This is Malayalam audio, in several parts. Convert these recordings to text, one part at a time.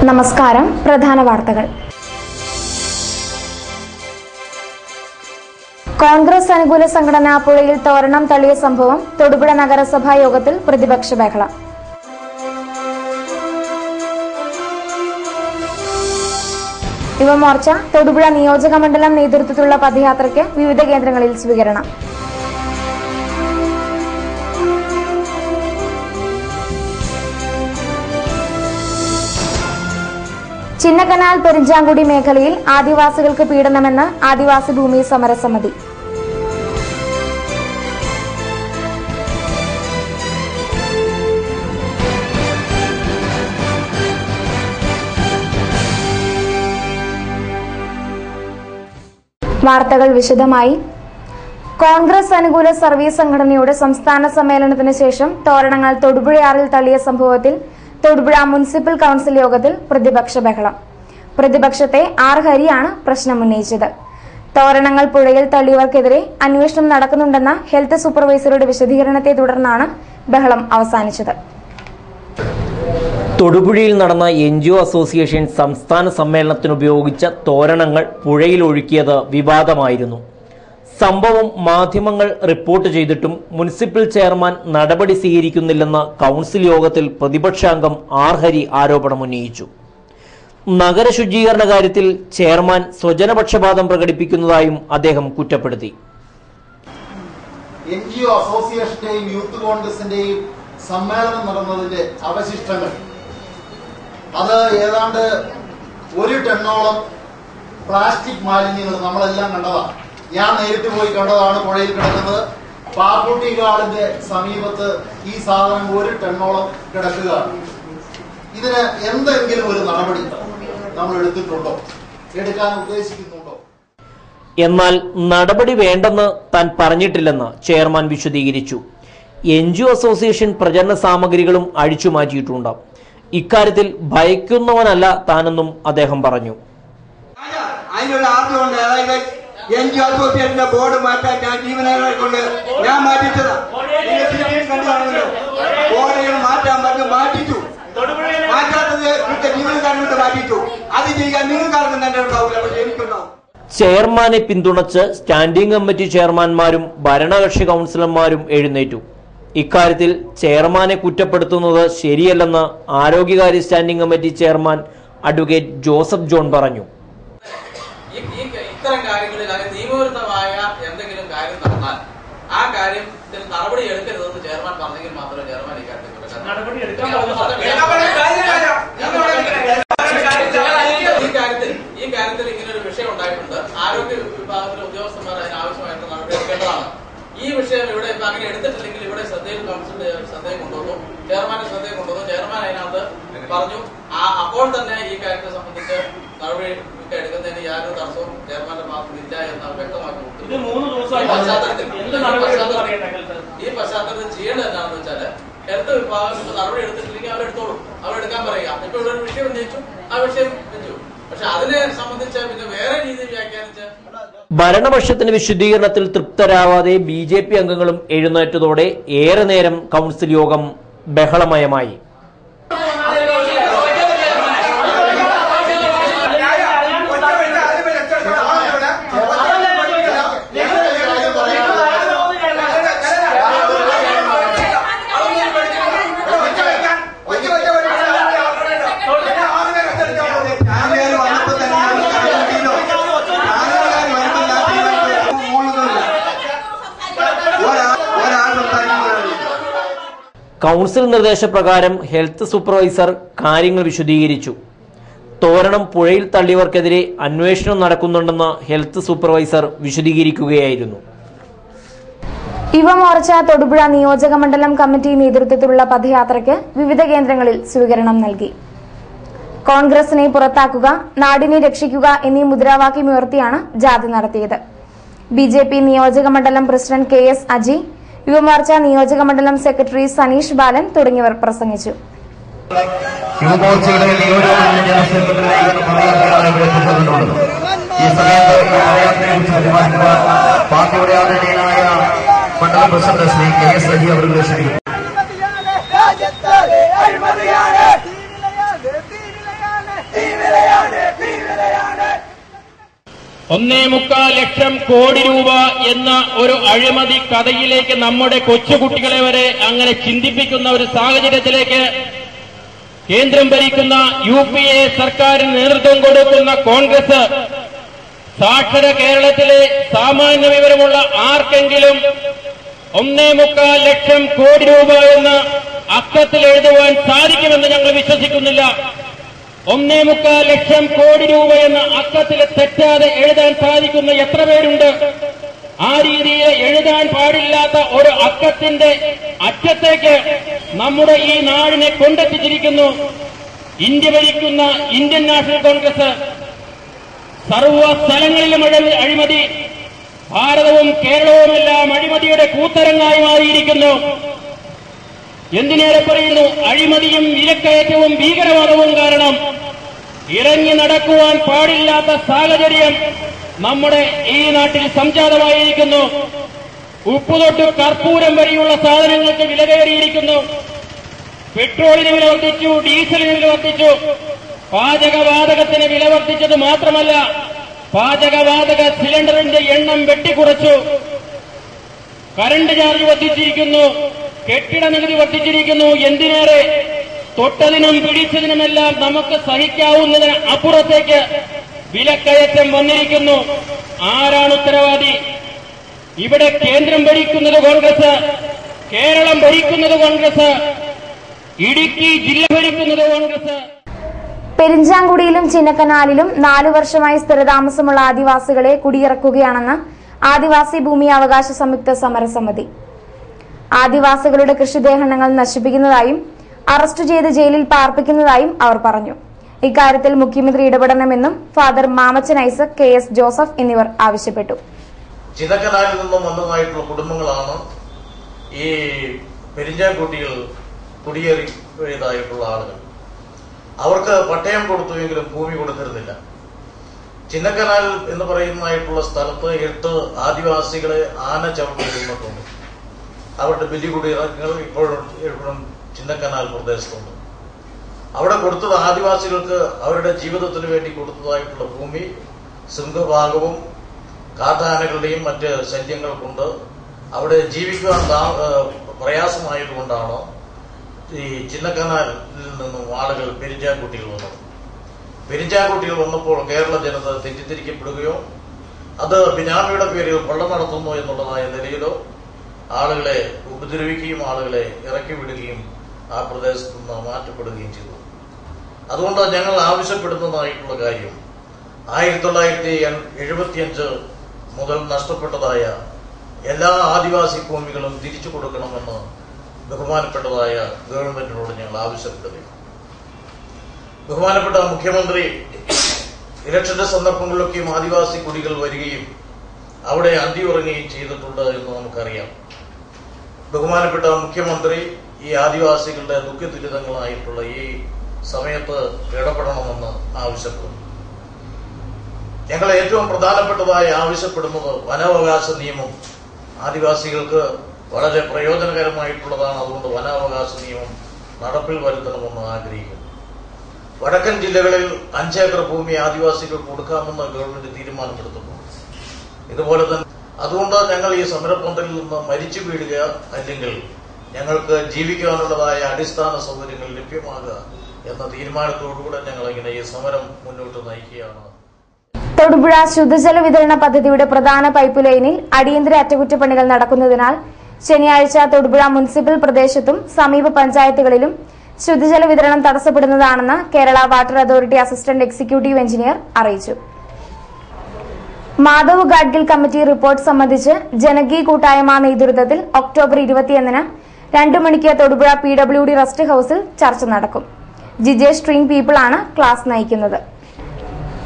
നമസ്കാരം. പ്രധാന വാർത്തകൾ. കോൺഗ്രസ് അനുകൂല സംഘടന പുഴയിൽ തോരണം തള്ളിയ സംഭവം തൊടുപുഴ നഗരസഭാ യോഗത്തിൽ പ്രതിപക്ഷ ബഹളം. യുവമോർച്ച തൊടുപുഴ നിയോജക മണ്ഡലം നേതൃത്വത്തിലുള്ള പദയാത്രയ്ക്ക് വിവിധ കേന്ദ്രങ്ങളിൽ സ്വീകരണം. ചിന്നക്കനാൽ പെരിഞ്ചാങ്കുടി മേഖലയിൽ ആദിവാസികൾക്ക് പീഡനമെന്ന് ആദിവാസി ഭൂമി സമരസമിതി. വാർത്തകൾ വിശദമായി. കോൺഗ്രസ് അനുകൂല സർവീസ് സംഘടനയുടെ സംസ്ഥാന സമ്മേളനത്തിന് ശേഷം തോരണങ്ങൾ തൊടുപുഴയാറിൽ തള്ളിയ സംഭവത്തിൽ തൊടുപുഴ മുനിസിപ്പൽ കൌൺസിൽ യോഗത്തിൽ പ്രതിപക്ഷ ബഹളം. പ്രതിപക്ഷത്തെ ആർ ഹരിയാണ് പ്രശ്നമുന്നയിച്ചത്. തോരണങ്ങൾ പുഴയിൽ തള്ളിയവർക്കെതിരെ അന്വേഷണം നടക്കുന്നുണ്ടെന്ന ഹെൽത്ത് സൂപ്പർവൈസറുടെ വിശദീകരണത്തെ തുടർന്നാണ് ബഹളം അവസാനിച്ചത്. തൊടുപുഴയിൽ നടന്ന NGO അസോസിയേഷൻ സംസ്ഥാന സമ്മേളനത്തിനുപയോഗിച്ച തോരണങ്ങൾ പുഴയിൽ ഒഴുക്കിയത് വിവാദമായിരുന്നു. സംഭവം മാധ്യമങ്ങൾ റിപ്പോർട്ട് ചെയ്തിട്ടും മുനിസിപ്പൽ ചെയർമാൻ നടപടി സ്വീകരിക്കുന്നില്ലെന്ന കൌൺസിൽ യോഗത്തിൽ പ്രതിപക്ഷാംഗം ആർ ഹരി ആരോപണമുന്നയിച്ചു. നഗര ശുചീകരണ കാര്യത്തിൽ ചെയർമാൻ സ്വജനപക്ഷപാതം പ്രകടിപ്പിക്കുന്നതായും അദ്ദേഹം കുറ്റപ്പെടുത്തി. NGO അസോസിയേഷന്റെയും യൂത്ത് കോൺഗ്രസിന്റെയും സമ്മേളനം നടന്നതിന്റെ അവശിഷ്ടങ്ങൾ അത് ഏതാണ്ട് 1 ടണ്ണോളം പ്ലാസ്റ്റിക് മാലിന്യങ്ങൾ നമ്മളെല്ലാം കണ്ടതാണ്. ഞാൻ നേരിട്ട് പോയി കണ്ടതാണ്. പുഴയിൽ കിടക്കുന്നത് പാപ്പുട്ടിക്കാടിന്റെ സമീപത്ത് ഈ സാധനം 1 ടണ്ണോളം കിടക്കുകയാണ്. ഇതിന് എന്തെങ്കിലും ഒരു നടപടി നമ്മൾ എടുത്തിട്ടുണ്ടോ, എടുക്കാൻ ഉദ്ദേശിക്കുന്നുണ്ടോ? എന്നാൽ നടപടി വേണ്ടെന്ന് താൻ പറഞ്ഞിട്ടില്ലെന്ന് ചെയർമാൻ വിശദീകരിച്ചു. NGO അസോസിയേഷൻ പ്രചരണ സാമഗ്രികളും അഴിച്ചുമാറ്റിയിട്ടുണ്ട്. ഇക്കാര്യത്തിൽ ഭയക്കുന്നവനല്ല താനെന്നും അദ്ദേഹം പറഞ്ഞു. NGO അസോസിയേഷന്റെ ബോർഡ് മാറ്റാൻ ഞാൻ ജീവനക്കാരെ കൊണ്ട് ഞാൻ മാറ്റിച്ചതാ. ബോർഡുകൾ മാറ്റാൻ പറഞ്ഞു, മാറ്റിച്ചു. മാറ്റാത്തത് ജീവനക്കാരെ കൊണ്ട് മാറ്റിച്ചു. അത് ചെയ്യാൻ നിങ്ങൾക്കാർക്കും തന്നെ ഉണ്ടാവില്ല, പക്ഷെ എനിക്കുണ്ടാവും. ചെയർമാനെ പിന്തുണച്ച് സ്റ്റാൻഡിംഗ് കമ്മിറ്റി ചെയർമാൻമാരും ഭരണകക്ഷി കൌൺസിലർമാരും എഴുന്നേറ്റു. ഇക്കാര്യത്തിൽ ചെയർമാനെ കുറ്റപ്പെടുത്തുന്നത് ശരിയല്ലെന്ന് ആരോഗ്യകാര്യ standing committee chairman advocate Joseph John പറഞ്ഞു. ഇത്തരം കാര്യങ്ങളിൽ നിയമവിരുദ്ധമായ എന്തെങ്കിലും കാര്യം നടന്നാൽ ആ കാര്യത്തിൽ നടപടി എടുക്കരുതെന്ന് ചെയർമാൻ പറഞ്ഞെങ്കിൽ മാത്രമേ ചെയർമാൻ ഇക്കാര്യത്തിൽ ഈ കാര്യത്തിൽ ഇങ്ങനൊരു വിഷയം ഉണ്ടായിട്ടുണ്ട്. ആരോഗ്യ വിഭാഗത്തിലെ ഉദ്യോഗസ്ഥന്മാർ അതിനാവശ്യമായിട്ട് നടപടി എടുക്കേണ്ടതാണ്. ഈ വിഷയം ഇവിടെ ഇപ്പൊ അങ്ങനെ എടുത്തിട്ടില്ലെങ്കിൽ ഇവിടെ ശ്രദ്ധയിൽ കൌൺസിലിന്റെ ശ്രദ്ധയിൽ കൊണ്ടുവന്നു, ചെയർമാന്റെ ശ്രദ്ധയിൽ കൊണ്ടുവന്നു. ചെയർമാൻ അതിനകത്ത് പറഞ്ഞു അപ്പോൾ തന്നെ ഈ കാര്യത്തെ സംബന്ധിച്ച് നടപടി എടുക്കുന്നതിന് യാതൊരു തടസ്സവും ചെയർമാന്റെ ഭാഗത്ത് ഇല്ല എന്ന് വ്യക്തമാക്കി കൊടുത്തു. ഈ പശ്ചാത്തലത്തിൽ ചെയ്യേണ്ടത് എന്താണെന്ന് വെച്ചാല് ഹെൽത്ത് വിഭാഗം ഇപ്പൊ നടപടി എടുത്തിട്ടില്ലെങ്കിൽ അവരെടുത്തോളൂ, അവരെടുക്കാൻ പറയുക. ഇപ്പൊ ഇവിടെ ഒരു വിഷയം ഉന്നയിച്ചു, ആ വിഷയം വെച്ചു. പക്ഷെ അതിനെ സംബന്ധിച്ച് പിന്നെ വേറെ രീതിയിൽ വ്യാഖ്യാനിച്ച് ഭരണപക്ഷത്തിന്റെ വിശദീകരണത്തിൽ തൃപ്തരാവാതെ BJP അംഗങ്ങളും എഴുന്നേറ്റതോടെ ഏറെ നേരം കൌൺസിൽ യോഗം ബഹളമയമായി. കൌൺസിൽ നിർദ്ദേശപ്രകാരം ഹെൽത്ത് സൂപ്പർവൈസർ കാര്യങ്ങൾ വിശദീകരിച്ചു. തോരണം പുഴയിൽ തള്ളിയവർക്കെതിരെ അന്വേഷണം നടക്കുന്നുണ്ടെന്ന് ഹെൽത്ത് സൂപ്പർവൈസർ വിശദീകരിക്കുകയായിരുന്നു. യുവമോർച്ച തൊടുപുഴ നിയോജക മണ്ഡലം കമ്മിറ്റി നേതൃത്വത്തിലുള്ള പദയാത്രയ്ക്ക് വിവിധ കേന്ദ്രങ്ങളിൽ സ്വീകരണം നൽകി. കോൺഗ്രസിനെ പുറത്താക്കുക, നാടിനെ രക്ഷിക്കുക എന്നീ മുദ്രാവാക്യമുയർത്തിയാണ് ജാഥ നടത്തിയത്. BJP നിയോജക മണ്ഡലം പ്രസിഡന്റ് KS അജി, യുവമോർച്ച നിയോജക മണ്ഡലം സെക്രട്ടറി സനീഷ് ബാലൻ തുടങ്ങിയവർ പ്രസംഗിച്ചു. യുവമോർച്ചയുടെ പാർട്ടിയുടെ ആദരണീയനായ മണ്ഡലം പ്രസിഡന്റ് ശ്രീ KS അജി അവരുടെ ക്ഷണിക്കുന്നു. 1.25 ലക്ഷം കോടി രൂപ എന്ന ഒരു അഴിമതി കഥയിലേക്ക് നമ്മുടെ കൊച്ചുകുട്ടികളെ വരെ അങ്ങനെ ചിന്തിപ്പിക്കുന്ന ഒരു സാഹചര്യത്തിലേക്ക് കേന്ദ്രം ഭരിക്കുന്ന UPA സർക്കാരിന് നേതൃത്വം കൊടുക്കുന്ന കോൺഗ്രസ് സാക്ഷര കേരളത്തിലെ സാമാന്യ വിവരമുള്ള ആർക്കെങ്കിലും 1.25 ലക്ഷം കോടി രൂപ എന്ന അക്കത്തിൽ എഴുതുവാൻ സാധിക്കുമെന്ന് ഞങ്ങൾ വിശ്വസിക്കുന്നില്ല. 1.25 ലക്ഷം കോടി രൂപ എന്ന അക്കത്തിൽ തെറ്റാതെ എഴുതാൻ സാധിക്കുന്ന എത്ര പേരുണ്ട്? ആ രീതിയിൽ എഴുതാൻ പാടില്ലാത്ത ഒരു അക്കത്തിന്റെ അറ്റത്തേക്ക് നമ്മുടെ ഈ നാടിനെ കൊണ്ടെത്തിച്ചിരിക്കുന്നു ഇന്ത്യ ഭരിക്കുന്ന ഇന്ത്യൻ നാഷണൽ കോൺഗ്രസ്. സർവ സ്ഥലങ്ങളിലും അഴിമതി, ഭാരതവും കേരളവുമെല്ലാം അഴിമതിയുടെ കൂത്തരങ്ങായി മാറിയിരിക്കുന്നു. എന്തിനേറെ പറയുന്നു, അഴിമതിയും വിലക്കയറ്റവും ഭീകരവാദവും കാരണം ഇറങ്ങി നടക്കുവാൻ പാടില്ലാത്ത സാഹചര്യം നമ്മുടെ ഈ നാട്ടിൽ സംജാതമായിരിക്കുന്നു. ഉപ്പുതൊട്ട് കർപ്പൂരം വരെയുള്ള സാധനങ്ങൾക്ക് വില കയറിയിരിക്കുന്നു. പെട്രോളിന് വില വർദ്ധിച്ചു, ഡീസലിന് വില വർദ്ധിച്ചു, പാചകവാതകത്തിന് വില വർദ്ധിച്ചത് മാത്രമല്ല, പാചകവാതക സിലിണ്ടറിന്റെ എണ്ണം വെട്ടിക്കുറച്ചു. കറണ്ട് ചാർജ് വർദ്ധിച്ചിരിക്കുന്നു, കെട്ടിട നികുതി വർദ്ധിച്ചിരിക്കുന്നു. എന്തിനേറെ, തൊട്ടതിനും പിടിച്ചതിനുമെല്ലാം നമുക്ക് സഹിക്കാവുന്നതിന് അപ്പുറത്തേക്ക് വിലക്കയറ്റം വന്നിരിക്കുന്നു. ആരാണ് ഉത്തരവാദി? ഇവിടെ കേന്ദ്രം ഭരിക്കുന്നത് കോൺഗ്രസ്, കേരളം ഭരിക്കുന്നത് കോൺഗ്രസ്, ഇടുക്കി ജില്ല ഭരിക്കുന്നത് കോൺഗ്രസ്. പെരിഞ്ചാങ്കുടിയിലും ചിന്നക്കനാലിലും 4 വർഷമായി സ്ഥിരതാമസമുള്ള ആദിവാസികളെ കുടിയിറക്കുകയാണെന്ന് ആദിവാസി ഭൂമി അവകാശ സംയുക്ത സമരസമിതി. ആദിവാസികളുടെ കൃഷിദേഹങ്ങൾ നശിപ്പിക്കുന്നതായും അറസ്റ്റ് ചെയ്ത് ജയിലിൽ പാർപ്പിക്കുന്നതായും അവർ പറഞ്ഞു. ഇക്കാര്യത്തിൽ മുഖ്യമന്ത്രി ഇടപെടണമെന്നും father Mamachan Isaac, KS Joseph എന്നിവർ ആവശ്യപ്പെട്ടു. ചിന്നക്കനാലിൽ നിന്നും വന്നതായിട്ടുള്ള കുടുംബങ്ങളാണ് ഈ പെരിഞ്ചാൻകുട്ടികൾ കുടിയേറിയതായിട്ടുള്ള ആളുകൾ. അവർക്ക് പട്ടയം കൊടുത്തുവെങ്കിലും ഭൂമി കൊടുത്തിരുന്നില്ല. ചിന്നക്കനാൽ എന്ന് പറയുന്നതായിട്ടുള്ള സ്ഥലത്ത് 8 ആദിവാസികളെ ആന ചവിട്ടിയിട്ടുണ്ട്. അവരുടെ ബലികുടീരങ്ങൾ ഇപ്പോഴും ചിന്നക്കനാൽ പ്രദേശത്തുണ്ട്. അവിടെ കൊടുത്തത് ആദിവാസികൾക്ക് അവരുടെ ജീവിതത്തിന് വേണ്ടി കൊടുത്തതായിട്ടുള്ള ഭൂമി സിംഹഭാഗവും കാട്ടാനകളുടെയും മറ്റ് ശല്യങ്ങൾ കൊണ്ട് അവിടെ ജീവിക്കുവാൻ പ്രയാസമായതുകൊണ്ടാണ് ഈ ചിന്നക്കനാലിൽ നിന്നും ആളുകൾ പെരിഞ്ചാൻകുട്ടികൾ വന്നത്. പെരിഞ്ചാൻകുട്ടികൾ വന്നപ്പോൾ കേരള ജനത തെറ്റിദ്ധരിക്കപ്പെടുകയോ അത് ബിനാമിയുടെ പേരിൽ കൊള്ള നടത്തുന്നു എന്നുള്ളതായ നിലയിലോ ആളുകളെ ഉപദ്രവിക്കുകയും ആളുകളെ ഇറക്കി വിടുകയും ആ പ്രദേശത്ത് നിന്ന് മാറ്റപ്പെടുകയും ചെയ്തു. അതുകൊണ്ട് ഞങ്ങൾ ആവശ്യപ്പെടുന്നതായിട്ടുള്ള കാര്യം 1975 മുതൽ നഷ്ടപ്പെട്ടതായ എല്ലാ ആദിവാസി ഭൂമികളും തിരിച്ചു കൊടുക്കണമെന്ന് ബഹുമാനപ്പെട്ടതായ ഗവൺമെന്റിനോട് ഞങ്ങൾ ആവശ്യപ്പെടുകയാണ്. ബഹുമാനപ്പെട്ട മുഖ്യമന്ത്രി ഇലക്ഷന്റെ സന്ദർഭങ്ങളിലൊക്കെയും ആദിവാസി കുടികൾ വരികയും അവിടെ അന്തിയുറങ്ങുകയും ചെയ്തിട്ടുണ്ട് എന്ന് നമുക്കറിയാം. ബഹുമാനപ്പെട്ട മുഖ്യമന്ത്രി ഈ ആദിവാസികളുടെ ദുഃഖദുരിതങ്ങളായിട്ടുള്ള ഈ സമയത്ത് ഇടപെടണമെന്ന് ആവശ്യപ്പെടുന്നു. ഞങ്ങൾ ഏറ്റവും പ്രധാനപ്പെട്ടതായി ആവശ്യപ്പെടുന്നത് വനാവകാശ നിയമം ആദിവാസികൾക്ക് വളരെ പ്രയോജനകരമായിട്ടുള്ളതാണ്. അതുകൊണ്ട് വനാവകാശ നിയമം നടപ്പിൽ വരുത്തണമെന്ന് ആഗ്രഹിക്കുന്നു. വടക്കൻ ജില്ലകളിൽ 5 ഏക്കർ ഭൂമി ആദിവാസികൾക്ക് കൊടുക്കാമെന്ന് ഗവൺമെന്റ് തീരുമാനമെടുത്തിട്ടുണ്ട്. ഇതുപോലെ തന്നെ അതുകൊണ്ട് ഞങ്ങൾ ഈ സമരപന്തലിൽ നിന്ന് മരിച്ചു വീഴുക അല്ലെങ്കിൽ ഞങ്ങൾക്ക് ജീവിക്കാനുള്ളതായ അടിസ്ഥാന സൗകര്യങ്ങൾ ലഭ്യമാകുക എന്ന തീരുമാനത്തോടുകൂടെ ഞങ്ങൾ ഇങ്ങനെ ഈ സമരം മുന്നോട്ട് നയിക്കുകയാണ്. തൊടുപുഴ ശുദ്ധജല വിതരണ പദ്ധതിയുടെ പ്രധാന പൈപ്പ് ലൈനിൽ അടിയന്തര അറ്റകുറ്റപ്പണികൾ നടക്കുന്നതിനാൽ ശനിയാഴ്ച തൊടുപുഴ മുനിസിപ്പൽ പ്രദേശത്തും സമീപ പഞ്ചായത്തുകളിലും ശുദ്ധജല വിതരണം തടസ്സപ്പെടുന്നതാണെന്ന് Kerala water authority assistant executive engineer അറിയിച്ചു. മാധവ് ഗാഡ്ഗിൽ കമ്മിറ്റി റിപ്പോർട്ട് സംബന്ധിച്ച് ജനകീയ കൂട്ടായ്മ നേതൃത്വത്തിൽ ഒക്ടോബർ 21-ന് 2 മണിക്ക് തൊടുപുഴ PWD റെസ്റ്റ് ഹൌസിൽ ചർച്ച നടക്കും. ജിജേഷ് സ്ട്രീങ് പീപ്പിൾ ആണ് ക്ലാസ് നയിക്കുന്നത്.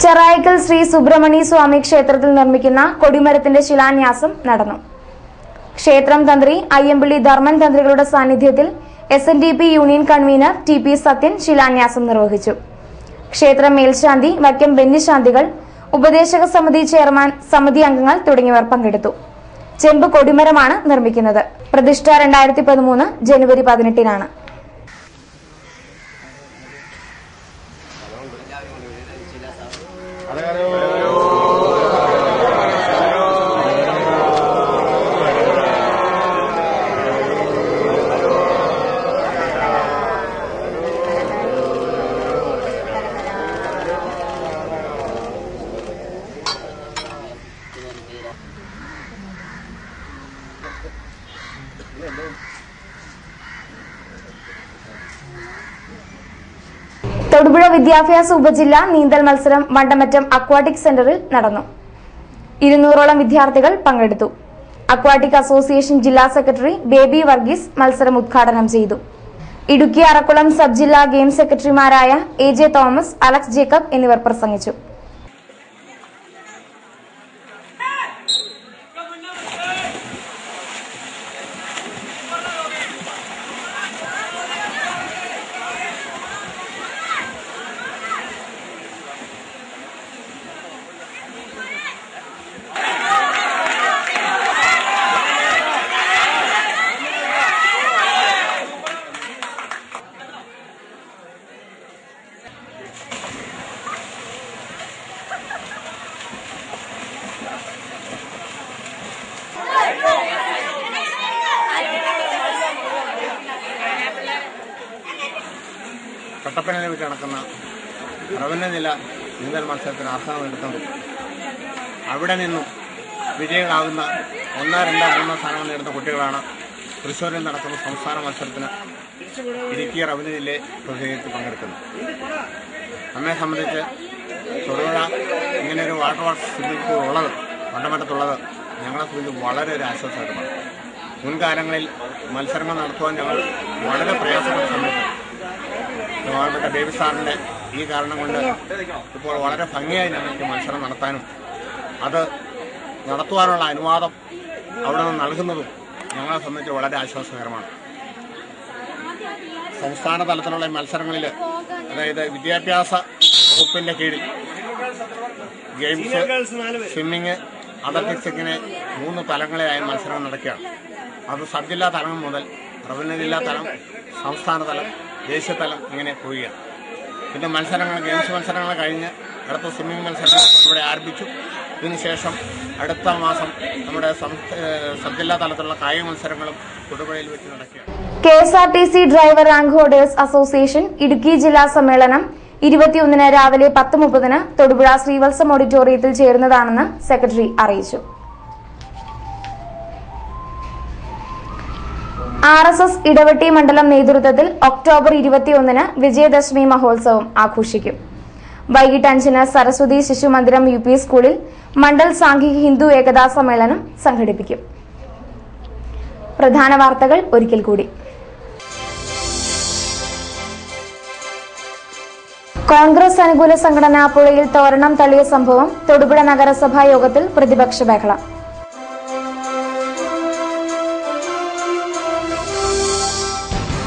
ചെറായിക്കൽ ശ്രീ സുബ്രഹ്മണ്യ സ്വാമി ക്ഷേത്രത്തിൽ നിർമ്മിക്കുന്ന കൊടിമരത്തിന്റെ ശിലാന്യാസം നടന്നു. ക്ഷേത്രം തന്ത്രി അയ്യമ്പള്ളി ധർമ്മൻ തന്ത്രികളുടെ സാന്നിധ്യത്തിൽ SNDP union convener TP Sathyan ശിലാന്യാസം നിർവഹിച്ചു. ക്ഷേത്രം മേൽശാന്തി വൈക്കം ബെന്നിശാന്തികൾ, ഉപദേശക സമിതി ചെയർമാൻ, സമിതി അംഗങ്ങൾ തുടങ്ങിയവർ പങ്കെടുത്തു. ചെമ്പ് കൊടിമരമാണ് നിർമ്മിക്കുന്നത്. പ്രതിഷ്ഠ 2013 ജനുവരി 18-നാണ്. തൊടുപുഴ വിദ്യാഭ്യാസ ഉപജില്ല നീന്തൽ മത്സരം വണ്ടമറ്റം അക്വാട്ടിക് സെന്ററിൽ നടന്നു. 200ഓളം വിദ്യാർത്ഥികൾ പങ്കെടുത്തു. അക്വാട്ടിക് അസോസിയേഷൻ ജില്ലാ സെക്രട്ടറി ബേബി വർഗീസ് മത്സരം ഉദ്ഘാടനം ചെയ്തു. ഇടുക്കി അറക്കുളം സബ് ജില്ലാ ഗെയിം സെക്രട്ടറിമാരായ AJ തോമസ്, അലക്സ് ജേക്കബ് എന്നിവർ പ്രസംഗിച്ചു. കട്ടപ്പനയിൽ വെച്ച് നടക്കുന്ന റവന്യൂ ജില്ല നീന്തൽ മത്സരത്തിന് അർഹത നേടുന്നത് അവിടെ നിന്നും വിജയികളാകുന്ന 1, 2, 3 സ്ഥാനങ്ങൾ നേടുന്ന കുട്ടികളാണ് തൃശ്ശൂരിൽ നടക്കുന്ന സംസ്ഥാന മത്സരത്തിന് ഇടുക്കി റവന്യൂ ജില്ലയെ പ്രതിനിധീകരിച്ച് പങ്കെടുക്കുന്നത്. നമ്മെ സംബന്ധിച്ച് തൊടുപുഴ ഇങ്ങനെയൊരു വാട്ടർ സ്വിമ്മിംഗ് പൂൾ ഉള്ളത്, വണ്ടമറ്റത്തുള്ളത് ഞങ്ങളെ സംബന്ധിച്ച് വളരെ ഒരു ആശ്വാസകരമാണ്. മുൻകാലങ്ങളിൽ മത്സരങ്ങൾ നടത്തുവാൻ ഞങ്ങൾ വളരെ പ്രയാസപ്പെട്ട സമയത്ത് ബഹുമാനപ്പെട്ട ബേബി സാറിൻ്റെ ഈ കാരണം കൊണ്ട് ഇപ്പോൾ വളരെ ഭംഗിയായി ഞങ്ങൾക്ക് മത്സരം നടത്താനും അത് നടത്തുവാനുള്ള അനുവാദം അവിടെ നിന്ന് നൽകുന്നതും ഞങ്ങളെ സംബന്ധിച്ച് വളരെ ആശ്വാസകരമാണ്. സംസ്ഥാന തലത്തിലുള്ള മത്സരങ്ങളിൽ, അതായത് വിദ്യാഭ്യാസ വകുപ്പിൻ്റെ കീഴിൽ ഗെയിംസ്, സ്വിമ്മിങ്, അത്ലറ്റിക്സ് ഇങ്ങനെ 3 തലങ്ങളിലായി മത്സരം നടക്കുകയാണ്. അത് സബ് ജില്ലാ തലം മുതൽ റവന്യൂ ജില്ലാ തലം, സംസ്ഥാന തലം, ദേശീയ തലം ഇങ്ങനെ പോവുകയാണ്. പിന്നെ മത്സരങ്ങൾ, ഗെയിംസ് മത്സരങ്ങൾ കഴിഞ്ഞ് അടുത്ത സ്വിമ്മിംഗ് മത്സരം ഇവിടെ ആരംഭിച്ചു. ഇതിനുശേഷം അടുത്ത മാസം നമ്മുടെ സബ് ജില്ലാ തലത്തിലുള്ള കായിക മത്സരങ്ങളും തൊടുപുഴയിൽ വെച്ച് നടക്കുകയാണ്. KSRTC driver rank holders association Idukki ജില്ലാ സമ്മേളനം 21 രാവിലെ 10:30 തൊടുപുഴ ശ്രീവത്സം ഓഡിറ്റോറിയത്തിൽ ചേരുന്നതാണെന്ന് സെക്രട്ടറി അറിയിച്ചു. RSS ഇടവെട്ടി മണ്ഡലം നേതൃത്വത്തിൽ ഒക്ടോബർ 21 വിജയദശമി മഹോത്സവം ആഘോഷിക്കും. വൈകിട്ട് 5 സരസ്വതി ശിശു മന്ദിരം UP സ്കൂളിൽ മണ്ഡൽ സാംഘിക ഹിന്ദു ഏകതാ സമ്മേളനം സംഘടിപ്പിക്കും. പ്രധാന വാർത്തകൾ ഒരിക്കൽ കൂടി. കോൺഗ്രസ് അനുകൂല സംഘടന പുഴയിൽ തോരണം തള്ളിയ സംഭവം തൊടുപുഴ നഗരസഭാ യോഗത്തിൽ പ്രതിപക്ഷ ബഹളം.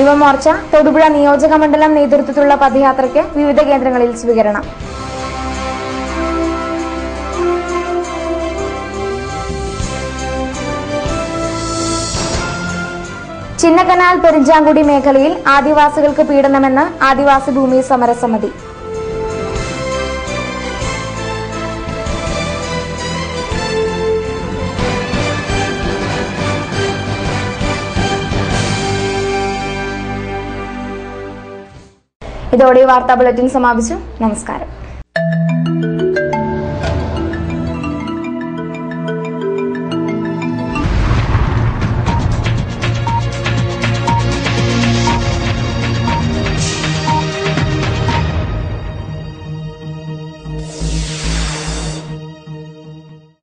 യുവമോർച്ച തൊടുപുഴ നിയോജക മണ്ഡലം നേതൃത്വത്തിലുള്ള പദയാത്രയ്ക്ക് വിവിധ കേന്ദ്രങ്ങളിൽ സ്വീകരണം. ചിന്നക്കനാൽ പെരിഞ്ചാങ്കുടി മേഖലയിൽ ആദിവാസികൾക്ക് പീഡനമെന്ന് ആദിവാസി ഭൂമി സമരസമിതി. ഇതോടെ വാർത്താ ബുള്ളറ്റിൻ സമാപിച്ചു. നമസ്കാരം.